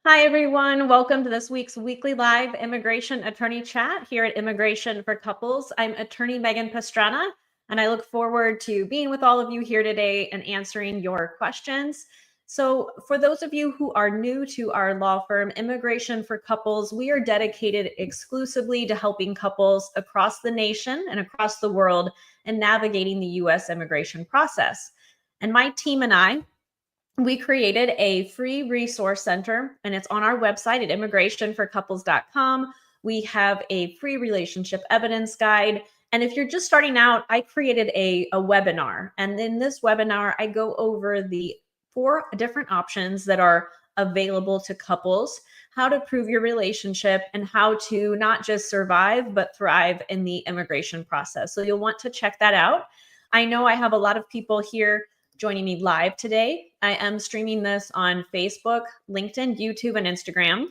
Hi, everyone. Welcome to this week's weekly live immigration attorney chat here at Immigration for Couples. I'm attorney Megan Pastrana, and I look forward to being with all of you here today and answering your questions. So, for those of you who are new to our law firm, Immigration for Couples, we are dedicated exclusively to helping couples across the nation and across the world in navigating the U.S. immigration process. And my team and I, we created a free resource center, and it's on our website at immigrationforcouples.com. We have a free relationship evidence guide. And if you're just starting out, I created a webinar. And in this webinar, I go over the 4 different options that are available to couples, how to prove your relationship, and how to not just survive, but thrive in the immigration process. So you'll want to check that out. I know I have a lot of people here joining me live today. I am streaming this on Facebook, LinkedIn, YouTube, and Instagram.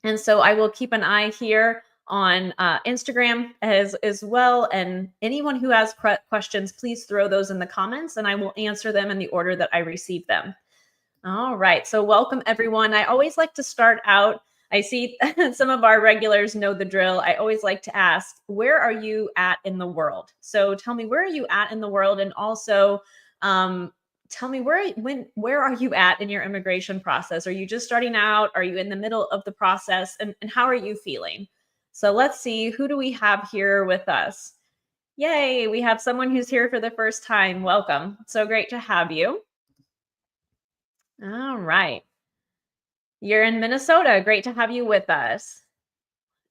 And so I will keep an eye here on Instagram as well. And anyone who has questions, please throw those in the comments and I will answer them in the order that I receive them. All right. So welcome, everyone. I always like to start out. I see some of our regulars know the drill. I always like to ask, where are you at in the world? So tell me, where are you at in the world? And also, tell me where are you at in your immigration process? Are you just starting out? Are you in the middle of the process? And how are you feeling? So let's see, who do we have here with us? Yay, we have someone who's here for the first time. Welcome. So great to have you. All right. You're in Minnesota. Great to have you with us.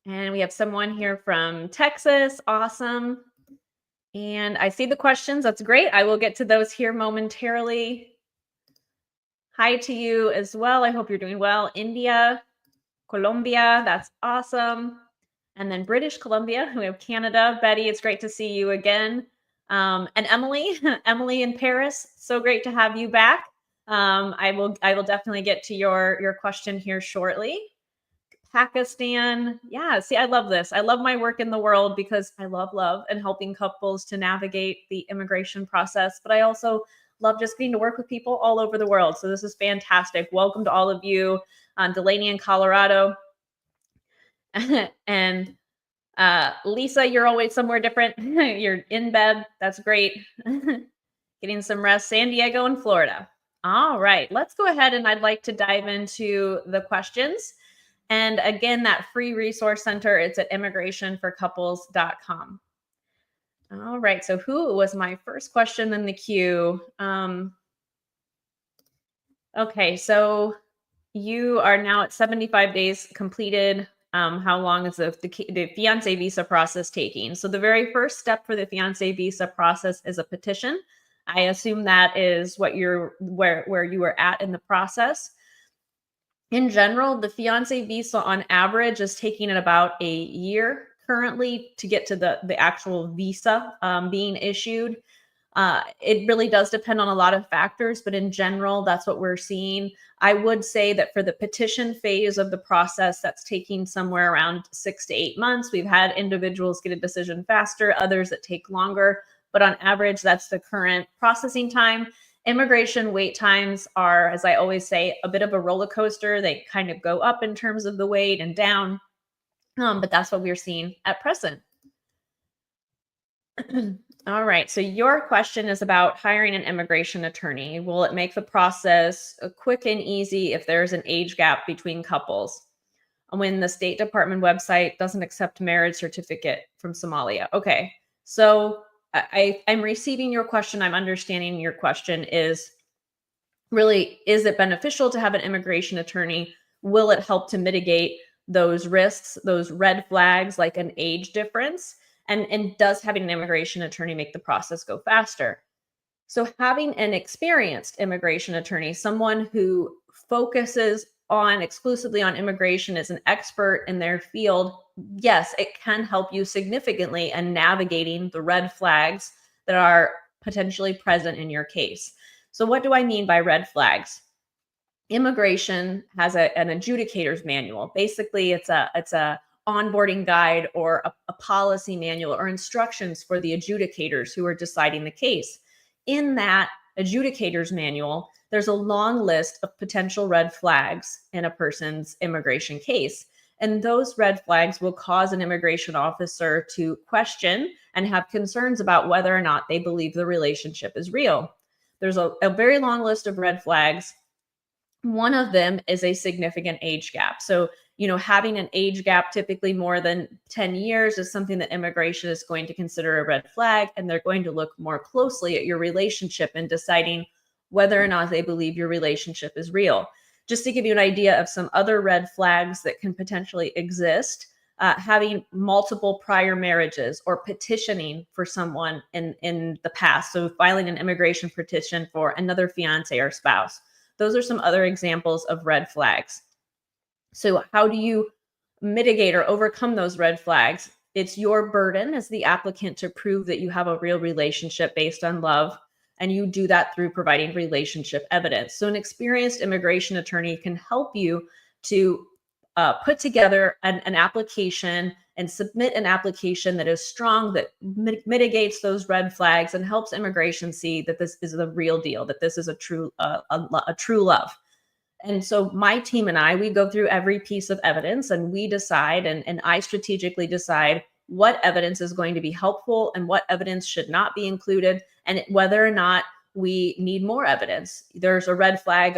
And we have someone here from Texas. Awesome. And I see the questions. That's great. I will get to those here momentarily. Hi to you as well. I hope you're doing well. India, Colombia, that's awesome. And then British Columbia, we have Canada. Betty, it's great to see you again. And Emily, Emily in Paris, so great to have you back. I will definitely get to your question here shortly. Pakistan. Yeah, see, I love this. I love my work in the world because I love and helping couples to navigate the immigration process. But I also love just getting to work with people all over the world. So this is fantastic. Welcome to all of you. Delaney in Colorado. And Lisa, you're always somewhere different. You're in bed. That's great. Getting some rest. San Diego in Florida. All right, let's go ahead and I'd like to dive into the questions. And again, that free resource center, it's at immigrationforcouples.com. All right, so who was my first question in the queue? Okay, so you are now at 75 days completed. How long is the fiance visa process taking? So the very first step for the fiance visa process is a petition. I assume that is what where you are at in the process. In general, the fiance visa on average is taking it about a year currently to get to the actual visa being issued. It really does depend on a lot of factors, but in general, that's what we're seeing. I would say that for the petition phase of the process, that's taking somewhere around 6 to 8 months. We've had individuals get a decision faster, others that take longer, but on average, that's the current processing time. Immigration wait times are, as I always say, a bit of a roller coaster. They kind of go up in terms of the wait and down, but that's what we're seeing at present. All right, so your question is about hiring an immigration attorney. Will it make the process quick and easy if there's an age gap between couples? When the State Department website doesn't accept marriage certificate from Somalia. Okay, so I'm receiving your question. I'm understanding your question is really, is it beneficial to have an immigration attorney? Will it help to mitigate those risks, those red flags like an age difference? And does having an immigration attorney make the process go faster? So having an experienced immigration attorney, someone who focuses on exclusively on immigration, is an expert in their field, yes, it can help you significantly in navigating the red flags that are potentially present in your case. So what do I mean by red flags? Immigration has an adjudicator's manual. Basically, it's a onboarding guide or a policy manual or instructions for the adjudicators who are deciding the case. In that, adjudicator's manual, there's a long list of potential red flags in a person's immigration case. And those red flags will cause an immigration officer to question and have concerns about whether or not they believe the relationship is real. There's a very long list of red flags. One of them is a significant age gap. So, having an age gap typically more than 10 years is something that immigration is going to consider a red flag, and they're going to look more closely at your relationship and deciding whether or not they believe your relationship is real. Just to give you an idea of some other red flags that can potentially exist, having multiple prior marriages or petitioning for someone in the past. So filing an immigration petition for another fiance or spouse. Those are some other examples of red flags. So how do you mitigate or overcome those red flags? It's your burden as the applicant to prove that you have a real relationship based on love. And you do that through providing relationship evidence. So an experienced immigration attorney can help you to put together an application and submit an application that is strong, that mitigates those red flags and helps immigration see that this is the real deal, that this is a true love. And so my team and I, we go through every piece of evidence and we decide, and I strategically decide what evidence is going to be helpful and what evidence should not be included, and whether or not we need more evidence. There's a red flag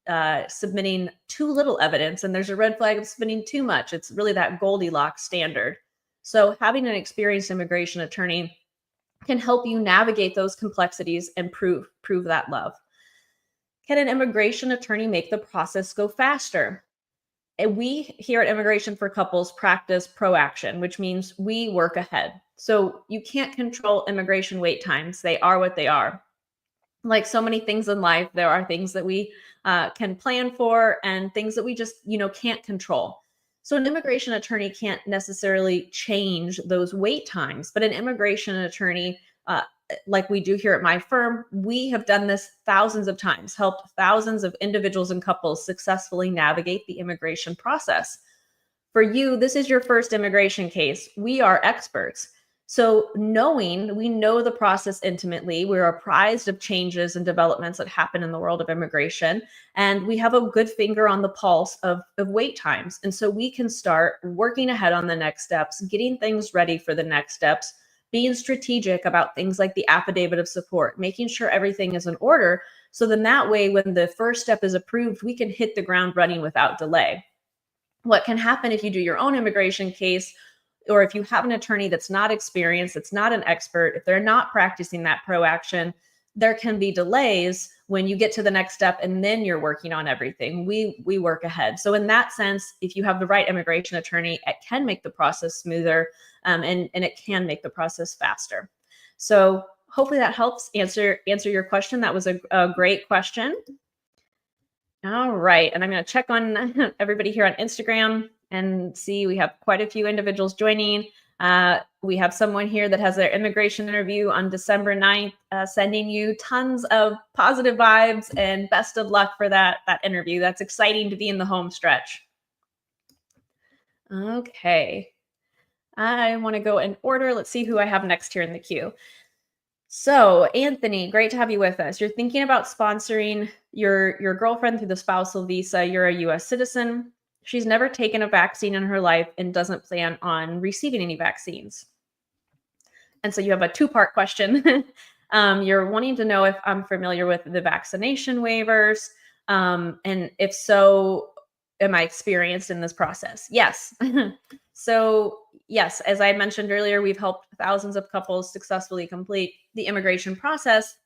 of submitting too little evidence, and there's a red flag of submitting too much. It's really that Goldilocks standard. So having an experienced immigration attorney can help you navigate those complexities and prove that love. Can an immigration attorney make the process go faster? And we here at Immigration for Couples practice proaction, which means we work ahead. So you can't control immigration wait times. They are what they are. Like so many things in life, there are things that we can plan for and things that we just, can't control. So an immigration attorney can't necessarily change those wait times, but an immigration attorney, like we do here at my firm, we have done this thousands of times, helped thousands of individuals and couples successfully navigate the immigration process. For you, this is your first immigration case. We are experts. So we know the process intimately. We're apprised of changes and developments that happen in the world of immigration. And we have a good finger on the pulse of wait times. And so we can start working ahead on the next steps, getting things ready for the next steps, being strategic about things like the affidavit of support, making sure everything is in order. So then that way, when the first step is approved, we can hit the ground running without delay. What can happen if you do your own immigration case, or if you have an attorney that's not experienced, that's not an expert, if they're not practicing that proaction, there can be delays when you get to the next step and then you're working on everything. We work ahead. So in that sense, if you have the right immigration attorney, it can make the process smoother, and it can make the process faster. So hopefully that helps answer your question. That was a great question. All right. And I'm going to check on everybody here on Instagram and see, we have quite a few individuals joining. We have someone here that has their immigration interview on December 9th, sending you tons of positive vibes and best of luck for that interview. That's exciting to be in the home stretch. Okay. I want to go in order. Let's see who I have next here in the queue. So Anthony, great to have you with us. You're thinking about sponsoring your girlfriend through the spousal visa. You're a US citizen. She's never taken a vaccine in her life and doesn't plan on receiving any vaccines. And so you have a two-part question. You're wanting to know if I'm familiar with the vaccination waivers. And if so, am I experienced in this process? Yes. So yes, as I mentioned earlier, we've helped thousands of couples successfully complete the immigration process.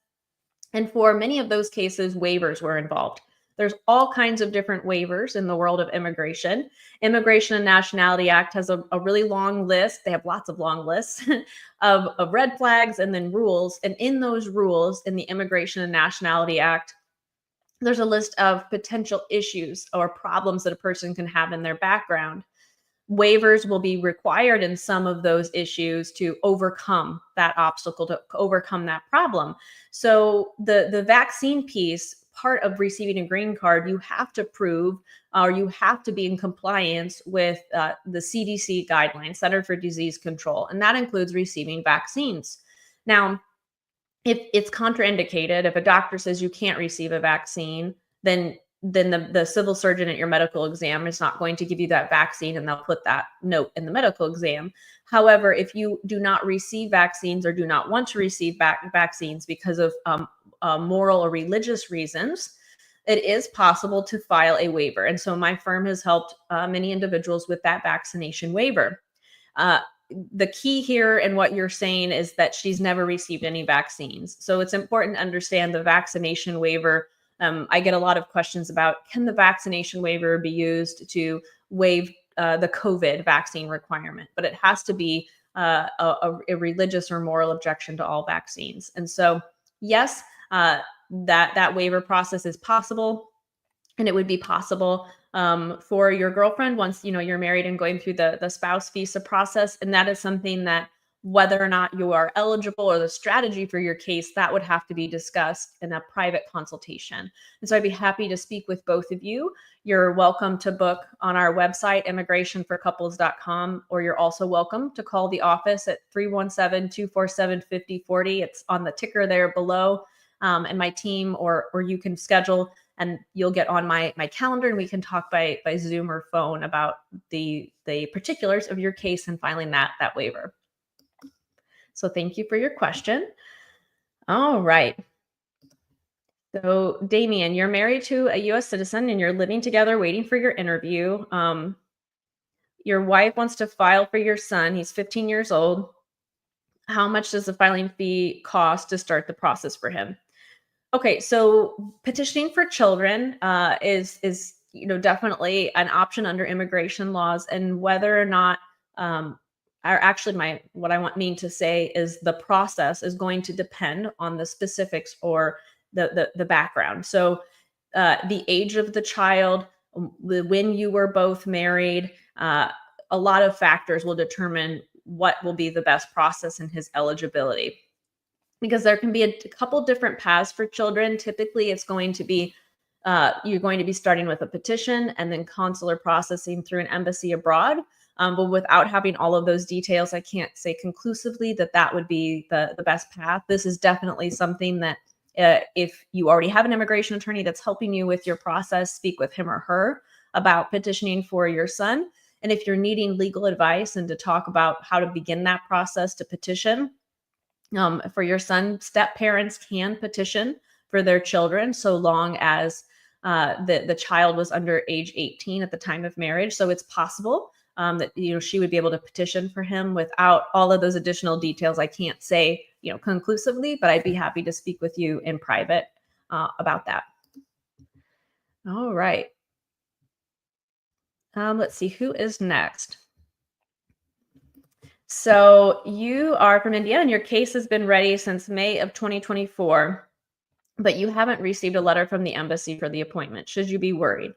And for many of those cases, waivers were involved. There's all kinds of different waivers in the world of immigration. Immigration and Nationality Act has a really long list. They have lots of long lists of red flags and then rules. And in those rules, in the Immigration and Nationality Act, there's a list of potential issues or problems that a person can have in their background. Waivers will be required in some of those issues to overcome that obstacle, to overcome that problem. So the vaccine piece, part of receiving a green card, you have to prove, or you have to be in compliance with the CDC guidelines, Center for Disease Control, and that includes receiving vaccines. Now, if it's contraindicated, if a doctor says you can't receive a vaccine, then the civil surgeon at your medical exam is not going to give you that vaccine, and they'll put that note in the medical exam. However, if you do not receive vaccines or do not want to receive vaccines because of moral or religious reasons, it is possible to file a waiver. And so my firm has helped many individuals with that vaccination waiver. Uh, the key here and what you're saying is that she's never received any vaccines. So it's important to understand the vaccination waiver. I get a lot of questions about, can the vaccination waiver be used to waive the COVID vaccine requirement? But it has to be a religious or moral objection to all vaccines. And so, yes, that waiver process is possible. And it would be possible for your girlfriend once you're married and going through the spouse visa process. And that is something that, whether or not you are eligible or the strategy for your case, that would have to be discussed in a private consultation. And so I'd be happy to speak with both of you. You're welcome to book on our website, immigrationforcouples.com, or you're also welcome to call the office at 317-247-5040. It's on the ticker there below. And my team, or you can schedule, and you'll get on my calendar, and we can talk by Zoom or phone about the particulars of your case and filing that waiver. So thank you for your question. All right. So Damien, you're married to a U.S. citizen and you're living together waiting for your interview. Your wife wants to file for your son. He's 15 years old. How much does the filing fee cost to start the process for him? Okay, so petitioning for children is definitely an option under immigration laws, and whether or not, or actually, what I mean to say is the process is going to depend on the specifics or the background. So the age of the child, when you were both married, a lot of factors will determine what will be the best process in his eligibility. Because there can be a couple different paths for children. Typically, it's going to be you're going to be starting with a petition and then consular processing through an embassy abroad. But without having all of those details, I can't say conclusively that would be the best path. This is definitely something that if you already have an immigration attorney that's helping you with your process, speak with him or her about petitioning for your son. And if you're needing legal advice and to talk about how to begin that process to petition, for your son, step parents can petition for their children so long as the child was under age 18 at the time of marriage. So it's possible that she would be able to petition for him without all of those additional details. I can't say conclusively, but I'd be happy to speak with you in private about that. All right. Let's see who is next. So you are from India and your case has been ready since May of 2024, but you haven't received a letter from the embassy for the appointment. Should you be worried?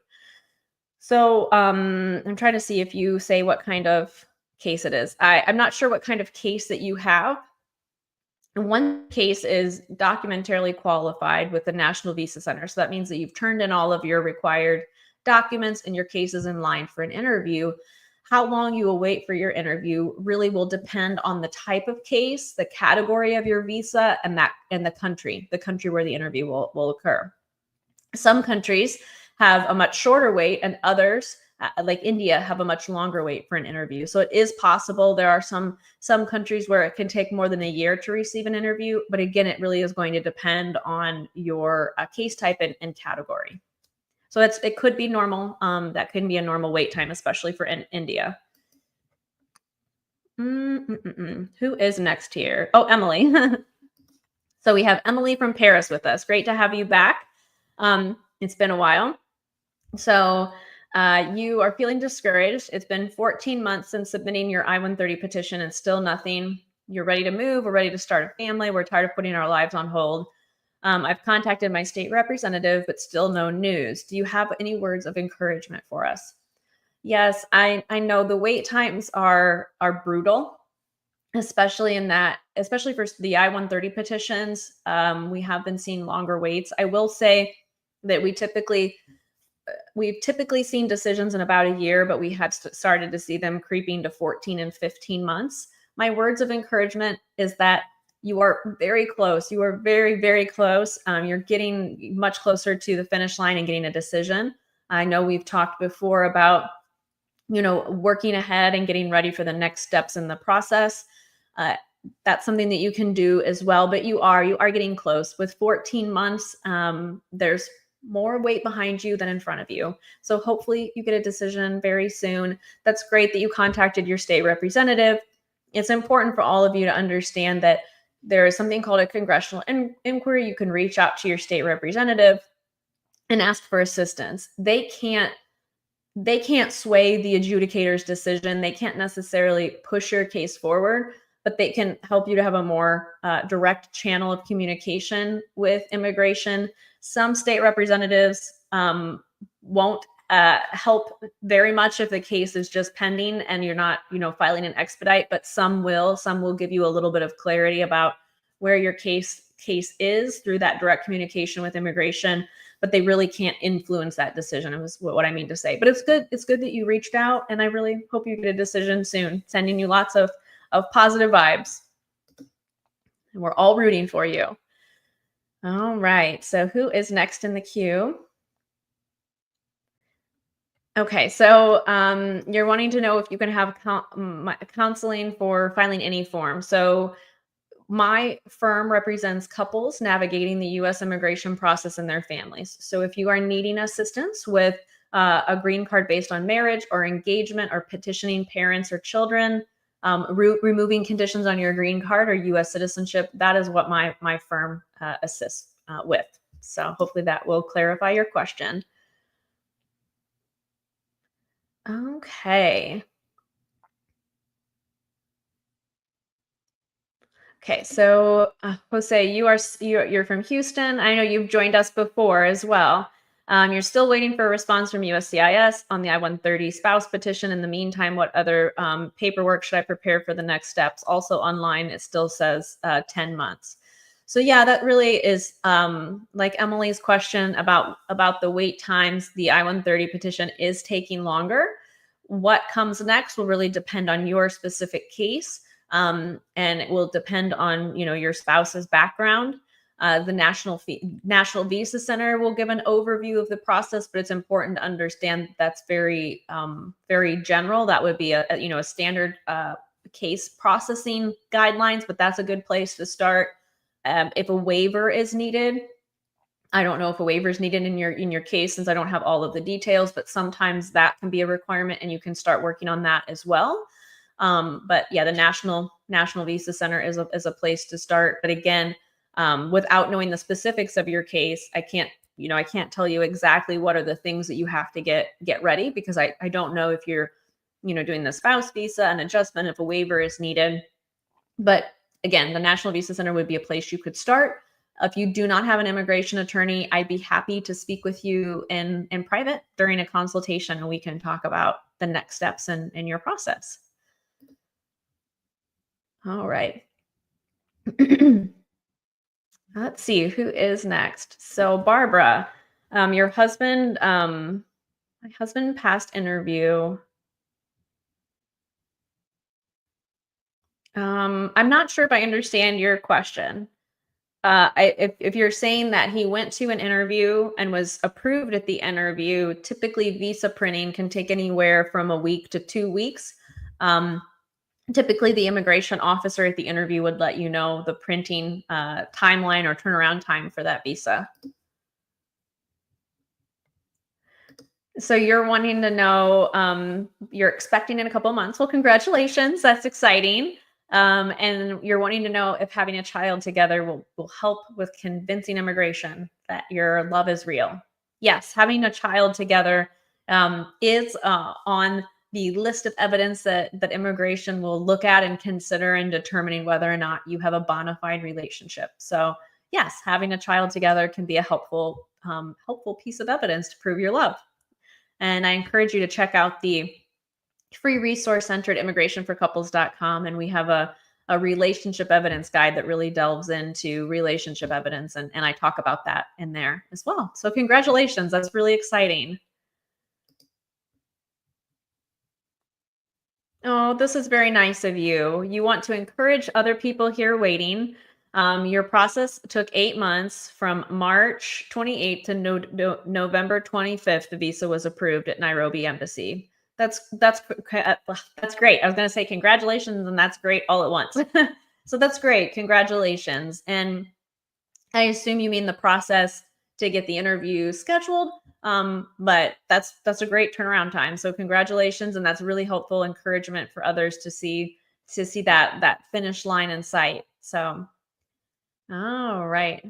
So I'm trying to see if you say what kind of case it is. I'm not sure what kind of case that you have. One case is documentarily qualified with the National Visa Center. So that means that you've turned in all of your required documents and your case is in line for an interview. How long you will wait for your interview really will depend on the type of case, the category of your visa, and the country where the interview will occur. Some countries have a much shorter wait, and others, like India, have a much longer wait for an interview. So it is possible. There are some countries where it can take more than a year to receive an interview, but again, it really is going to depend on your case type and category. So it could be normal. That can be a normal wait time, especially for India. Who is next here? Oh, Emily. So we have Emily from Paris with us. Great to have you back. It's been a while. So you are feeling discouraged. It's been 14 months since submitting your I-130 petition and still nothing. You're ready to move. We're ready to start a family. We're tired of putting our lives on hold. I've contacted my state representative, but still no news. Do you have any words of encouragement for us? Yes, I know the wait times are brutal, especially for the I-130 petitions. We have been seeing longer waits. I will say that we've typically seen decisions in about a year, but we have started to see them creeping to 14 and 15 months. My words of encouragement is that You are very close. You are very, very close. You're getting much closer to the finish line and getting a decision. I know we've talked before about, working ahead and getting ready for the next steps in the process. Uh, that's something that you can do as well, but you are getting close. With 14 months, there's more weight behind you than in front of you. So hopefully you get a decision very soon. That's great that you contacted your state representative. It's important for all of you to understand that there is something called a congressional inquiry. You can reach out to your state representative and ask for assistance. They can't sway the adjudicator's decision. They can't necessarily push your case forward, but they can help you to have a more direct channel of communication with immigration. Some state representatives won't help very much if the case is just pending and you're not, filing an expedite, but some will. Some will give you a little bit of clarity about where your case is through that direct communication with immigration, but they really can't influence that decision. It was what I mean to say. But it's good. It's good that you reached out, and I really hope you get a decision soon. Sending you lots of positive vibes. And we're all rooting for you. All right. So who is next in the queue? Okay, so you're wanting to know if you can have counseling for filing any form. So my firm represents couples navigating the U.S. immigration process and their families. So if you are needing assistance with a green card based on marriage or engagement or petitioning parents or children, removing conditions on your green card or U.S. citizenship, that is what my firm assists with. So hopefully that will clarify your question. Okay. Okay, so Jose, you're from Houston. I know you've joined us before as well. You're still waiting for a response from USCIS on the I-130 spouse petition. In the meantime, what other paperwork should I prepare for the next steps? Also online, it still says 10 months. So yeah, that really is like Emily's question about the wait times. The I-130 petition is taking longer. What comes next will really depend on your specific case. And it will depend on your spouse's background. The National Visa Center will give an overview of the process, but it's important to understand that's very very general. That would be a standard case processing guidelines, but that's a good place to start. If a waiver is needed, I don't know if a waiver is needed in your case since I don't have all of the details, but sometimes that can be a requirement, and you can start working on that as well. But yeah, the National Visa Center is a place to start. But again, without knowing the specifics of your case, I can't tell you exactly what are the things that you have to get ready, because I don't know if you're, doing the spouse visa, an adjustment, if a waiver is needed. But again, the National Visa Center would be a place you could start. If you do not have an immigration attorney, I'd be happy to speak with you in private during a consultation, and we can talk about the next steps in your process. All right. Let's see who is next. So Barbara, your husband, my husband passed interview. I'm not sure if I understand your question. If you're saying that he went to an interview and was approved at the interview, typically visa printing can take anywhere from a week to 2 weeks. Typically, the immigration officer at the interview would let you know the printing timeline or turnaround time for that visa. So you're wanting to know, you're expecting in a couple of months. Well, congratulations. That's exciting. And you're wanting to know if having a child together will help with convincing immigration that your love is real. Yes, having a child together is on the list of evidence that immigration will look at and consider in determining whether or not you have a bona fide relationship. So yes, having a child together can be a helpful piece of evidence to prove your love. And I encourage you to check out the free resource center at immigrationforcouples.com. And we have a relationship evidence guide that really delves into relationship evidence. And I talk about that in there as well. So congratulations. That's really exciting. Oh, this is very nice of you. You want to encourage other people here waiting. Your process took 8 months. From March 28th to November 25th, the visa was approved at Nairobi Embassy. That's great. I was going to say congratulations, and that's great all at once. So that's great. Congratulations. And I assume you mean the process to get the interview scheduled. But that's a great turnaround time. So congratulations, and that's really helpful encouragement for others to see that finish line in sight. So, all right.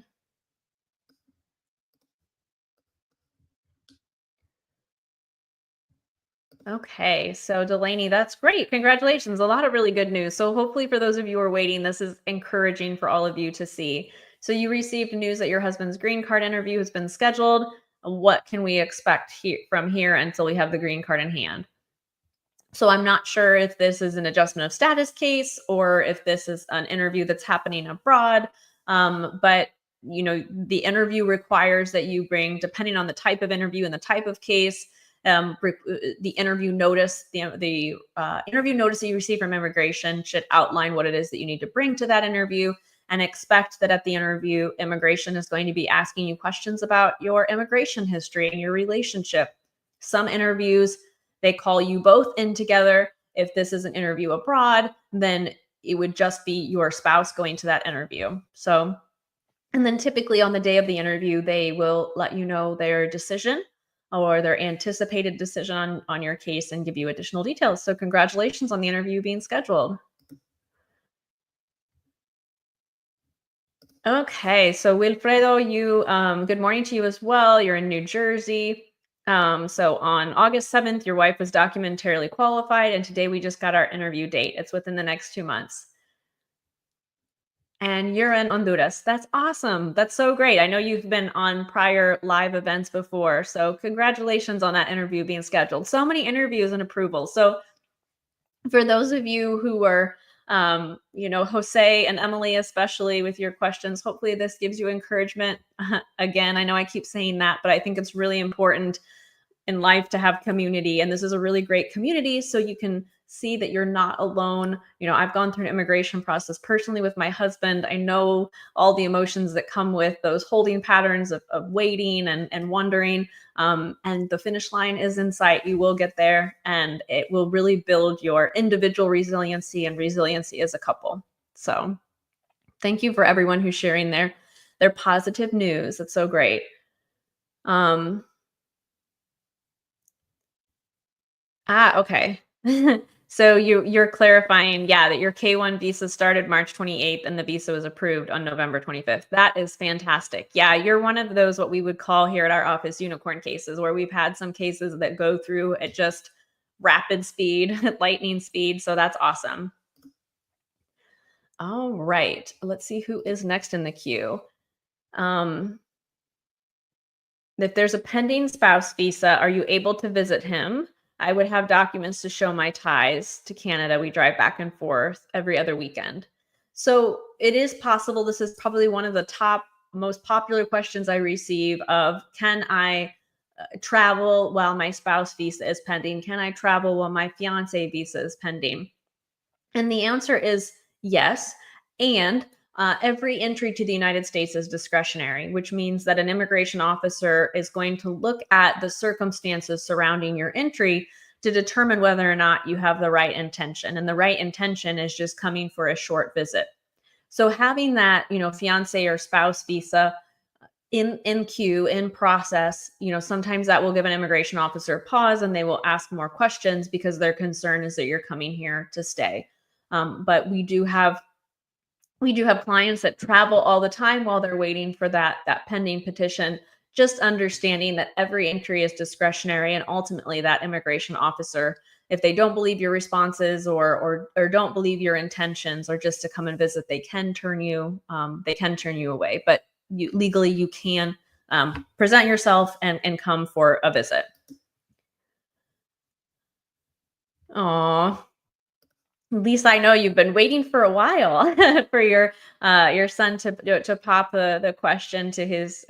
Okay, so Delaney, that's great. Congratulations. A lot of really good news. So hopefully for those of you who are waiting, this is encouraging for all of you to see. So you received news that your husband's green card interview has been scheduled. What can we expect from here until we have the green card in hand? So I'm not sure if this is an adjustment of status case or if this is an interview that's happening abroad. But the interview requires that you bring, depending on the type of interview and the type of case, the interview notice. The interview notice that you receive from immigration should outline what it is that you need to bring to that interview, and expect that at the interview, immigration is going to be asking you questions about your immigration history and your relationship. Some interviews, they call you both in together. If this is an interview abroad, then it would just be your spouse going to that interview. So, and then typically on the day of the interview, they will let you know their decision or their anticipated decision on your case and give you additional details. So congratulations on the interview being scheduled. Okay, so Wilfredo, good morning to you as well. You're in New Jersey. So on August 7th, your wife was documentarily qualified, and today we just got our interview date. It's within the next 2 months. And you're in Honduras. That's awesome. That's so great. I know you've been on prior live events before, so congratulations on that interview being scheduled. So many interviews and approvals. So for those of you who are Jose and Emily, especially with your questions, hopefully this gives you encouragement. Again, I know I keep saying that, but I think it's really important in life to have community, and this is a really great community, so you can see that you're not alone. I've gone through an immigration process personally with my husband. I know all the emotions that come with those holding patterns of waiting and wondering, and the finish line is in sight. You will get there, and it will really build your individual resiliency and resiliency as a couple. So thank you for everyone who's sharing their positive news. It's so great. Okay. So you're clarifying, that your K-1 visa started March 28th and the visa was approved on November 25th. That is fantastic. Yeah, you're one of those, what we would call here at our office, unicorn cases, where we've had some cases that go through at just rapid speed, lightning speed. So that's awesome. All right. Let's see who is next in the queue. If there's a pending spouse visa, are you able to visit him? I would have documents to show my ties to Canada. We drive back and forth every other weekend. So it is possible. This is probably one of the top most popular questions I receive of, can I travel while my spouse visa is pending? Can I travel while my fiance visa is pending? And the answer is yes. And every entry to the United States is discretionary, which means that an immigration officer is going to look at the circumstances surrounding your entry to determine whether or not you have the right intention. And the right intention is just coming for a short visit. So having that, fiance or spouse visa in queue, in process, sometimes that will give an immigration officer pause, and they will ask more questions because their concern is that you're coming here to stay. But we do have clients that travel all the time while they're waiting for that pending petition. Just understanding that every entry is discretionary, and ultimately that immigration officer, if they don't believe your responses or don't believe your intentions or just to come and visit, they can turn you away. But legally you can present yourself and come for a visit. Aw. At least I know you've been waiting for a while for your son to pop the question to his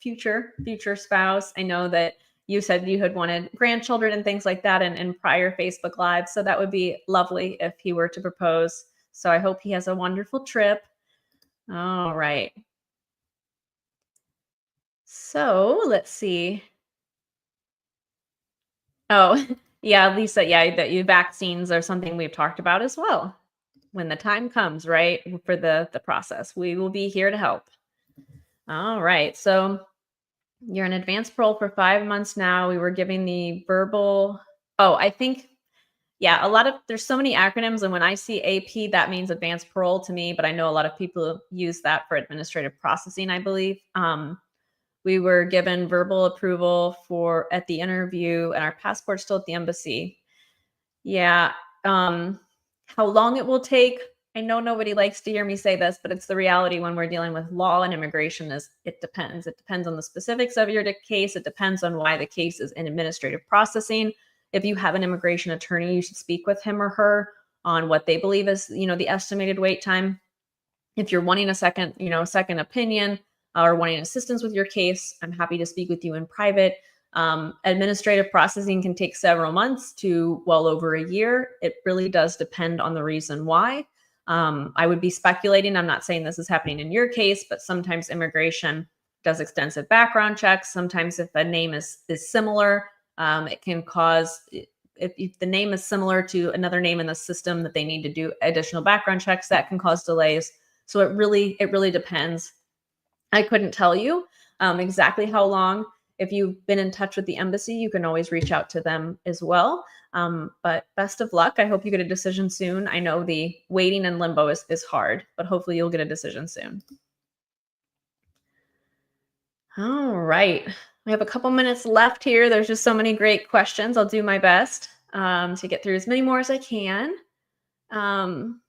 future spouse. I know that you said you had wanted grandchildren and things like that in prior Facebook Lives, so that would be lovely if he were to propose. So I hope he has a wonderful trip. All right. So let's see. Oh, yeah, Lisa, yeah, that you vaccines are something we've talked about as well. When the time comes, right, for the process, we will be here to help. All right. So you're in advanced parole for 5 months now. We were giving the verbal. Oh, I think, yeah, there's so many acronyms. And when I see AP, that means advanced parole to me. But I know a lot of people use that for administrative processing, I believe. We were given verbal approval at the interview, and our passport's still at the embassy. Yeah. Um, how long it will take, I know nobody likes to hear me say this, but it's the reality when we're dealing with law and immigration is it depends. It depends on the specifics of your case. It depends on why the case is in administrative processing. If you have an immigration attorney, you should speak with him or her on what they believe is, the estimated wait time. If you're wanting a second opinion or wanting assistance with your case, I'm happy to speak with you in private. Administrative processing can take several months to well over a year. It really does depend on the reason why. I would be speculating. I'm not saying this is happening in your case, but sometimes immigration does extensive background checks. Sometimes if a name is similar, it can cause, if the name is similar to another name in the system that they need to do additional background checks, that can cause delays. So it really depends. I couldn't tell you exactly how long. If you've been in touch with the embassy, you can always reach out to them as well. But best of luck. I hope you get a decision soon. I know the waiting and limbo is hard, but hopefully you'll get a decision soon. All right. We have a couple minutes left here. There's just so many great questions. I'll do my best to get through as many more as I can. Um,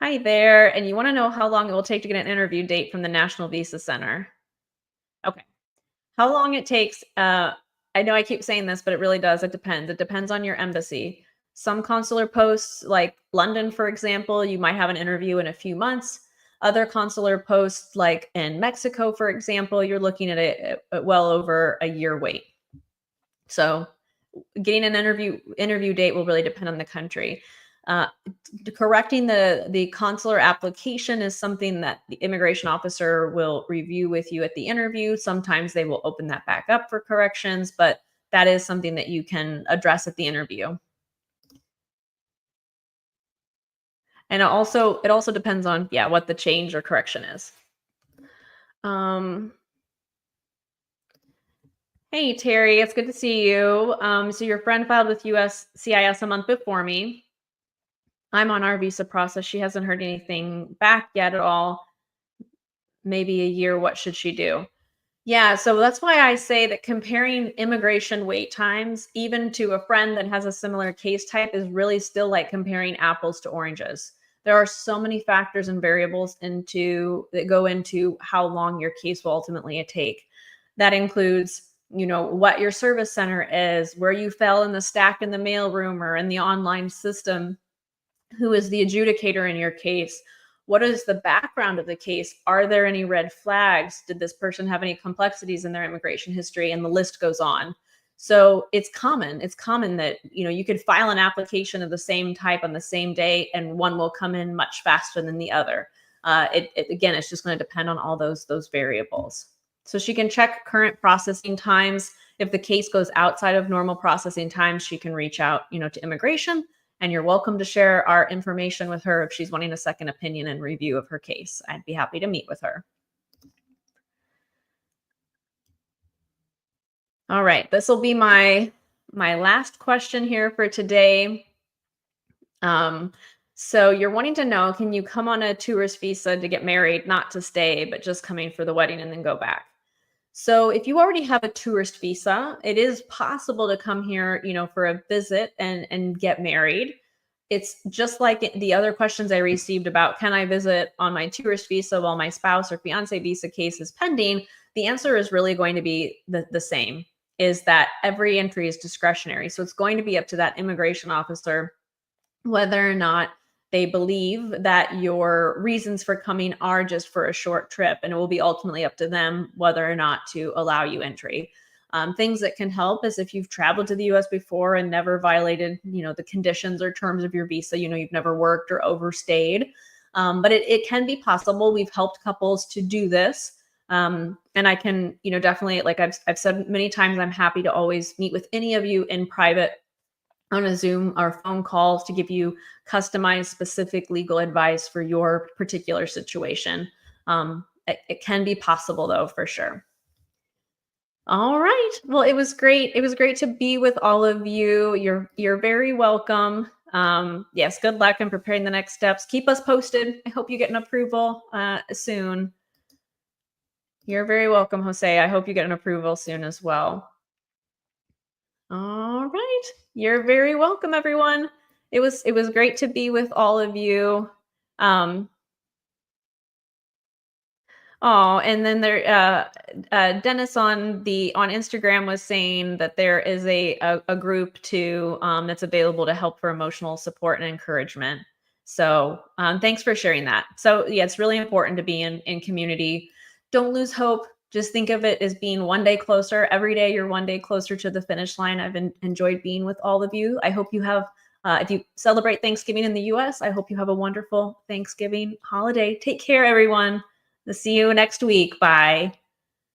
Hi there. And you want to know how long it will take to get an interview date from the National Visa Center? Okay. How long it takes, I know I keep saying this, but it really does. It depends. It depends on your embassy. Some consular posts, like London, for example, you might have an interview in a few months. Other consular posts, like in Mexico, for example, you're looking at a well over a year wait. So getting an interview date will really depend on the country. Uh, Correcting the consular application is something that the immigration officer will review with you at the interview. Sometimes they will open that back up for corrections, but that is something that you can address at the interview. And it also depends on, yeah, what the change or correction is. Um, Hey Terry, it's good to see you. So your friend filed with USCIS a month before me. I'm on our visa process. She hasn't heard anything back yet at all. Maybe a year. What should she do? Yeah, so that's why I say that comparing immigration wait times, even to a friend that has a similar case type, is really still like comparing apples to oranges. There are so many factors and variables that go into how long your case will ultimately take. That includes, what your service center is, where you fell in the stack in the mailroom or in the online system, who is the adjudicator in your case, what is the background of the case, are there any red flags, did this person have any complexities in their immigration history, and the list goes on. So it's common that you could file an application of the same type on the same day and one will come in much faster than the other. Again, it's just going to depend on all those variables. So she can check current processing times. If the case goes outside of normal processing times, she can reach out to immigration, and you're welcome to share our information with her if she's wanting a second opinion and review of her case. I'd be happy to meet with her. All right, this will be my last question here for today. So you're wanting to know, can you come on a tourist visa to get married, not to stay, but just coming for the wedding and then go back? So if you already have a tourist visa, it is possible to come here, for a visit and get married. It's just like the other questions I received about, can I visit on my tourist visa while my spouse or fiance visa case is pending? The answer is really going to be the same, is that every entry is discretionary. So it's going to be up to that immigration officer whether or not they believe that your reasons for coming are just for a short trip, and it will be ultimately up to them whether or not to allow you entry. Things that can help is if you've traveled to the US before and never violated, the conditions or terms of your visa, you've never worked or overstayed. But it can be possible. We've helped couples to do this. And I can, definitely, like I've said many times, I'm happy to always meet with any of you in private on a Zoom or phone calls to give you customized, specific legal advice for your particular situation. It can be possible, though, for sure. All right. Well, it was great. It was great to be with all of you. You're very welcome. Yes, good luck in preparing the next steps. Keep us posted. I hope you get an approval soon. You're very welcome, Jose. I hope you get an approval soon as well. All right. You're very welcome, everyone. It was great to be with all of you. Um, Oh, and then Dennis on Instagram was saying that there is a group too that's available to help for emotional support and encouragement. So thanks for sharing that. So yeah, it's really important to be in community. Don't lose hope. Just think of it as being one day closer. Every day you're one day closer to the finish line. I've enjoyed being with all of you. I hope you have. If you celebrate Thanksgiving in the U.S., I hope you have a wonderful Thanksgiving holiday. Take care, everyone. See you next week. Bye.